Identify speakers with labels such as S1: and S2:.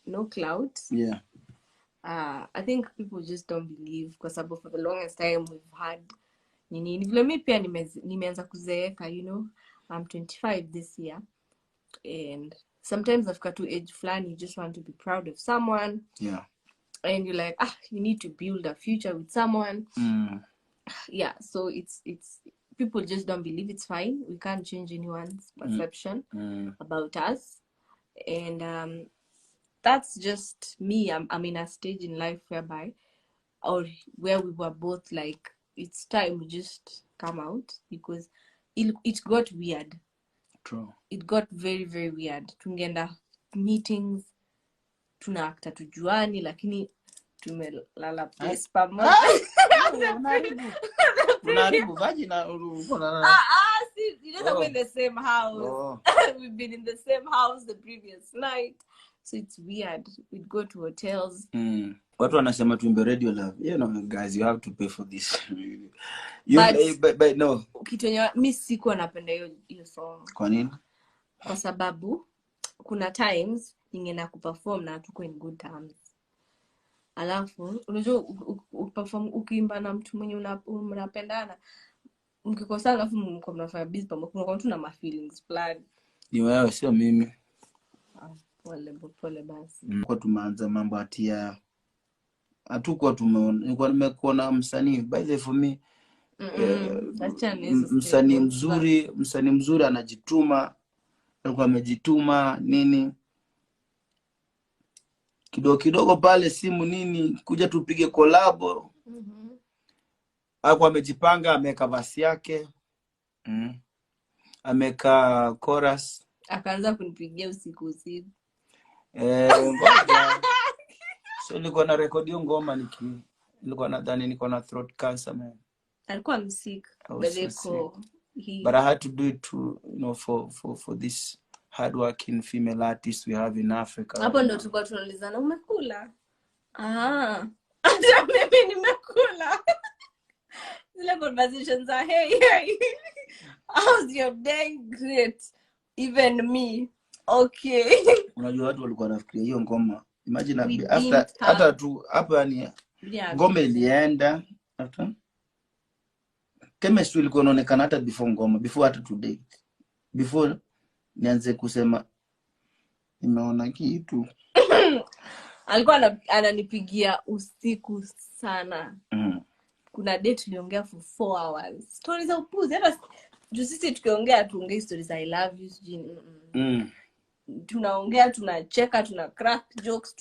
S1: no clout.
S2: Yeah.
S1: I think people just don't believe because for the longest time we've had nini vile mimi pia nimeanza kuzeeka, you know. I'm 25 this year, and sometimes after to age fulani you just want to be proud of someone.
S2: Yeah.
S1: And you're like, you need to build a future with someone. Yeah, so it's people just don't believe it's fine. We can't change anyone's perception about us. And that's just me. I'm in a stage in life where we were both like, it's time we just come out, because it got weird.
S2: True.
S1: It got very, very weird. Tungeenda meetings, tunaakta tujuani, lakini tumelala place pamoja.
S2: Unaribu vagina
S1: see, you know, we're in the same house. We've been in the same house the previous night, so it's weird. We'd go to hotels.
S2: Watu wanasema tuimbe Radio Love. You know, guys, you have to pay for this. But no.
S1: Ukitonya mimi sikuwa napenda hiyo song.
S2: Kwa nini?
S1: Kwa sababu kuna times ningeenda kuperform na hatuko in good terms. Alafu unajua uperform ukiimba na mtu mwenye unapendana, mkikosana alafu mko mnafanya busy pamoja, kuna mtu na feelings plan.
S2: Ni wewe sio mimi.
S1: Pole basi.
S2: Kwa tumeanza mambo atia hatukuwa tumeona. Nilikuwa nimekuona msanii, by the way, for me msanii mzuri anajituma, alikuwa amejituma nini, kidogo pale simu nini kuja tupige collab. Alikuwa amejipanga, ameka verse yake, ameka chorus,
S1: akaanza kunipigia usiku.
S2: So nilikuwa na record hiyo ngoma nilikuwa nadhani niko na throat cancer, man.
S1: Alikuwa msick,
S2: but I had to do it to, you know, for this hardworking female artist we have in Africa.
S1: Hapo ndo tulikuwa tunaulizana umekula? Hata mimi nimekula. Zile conversations are hey. How's your day? Great. Even me. Okay.
S2: Unajua watu walikuwa wanafikiria hiyo ngoma. Imagine after tu hapa yani ngoma ilienda after chemistry ilikuwa inaonekana hata before hata today. Before nianze kusema nimeona kitu.
S1: Alikuwa ananipigia usiku sana. Kuna date tuliongea for 4 hours. Stories za upuzi. Hata sisi tukiongea tuongee stories I love you. Tunaongea, tunacheka, tuna crack jokes,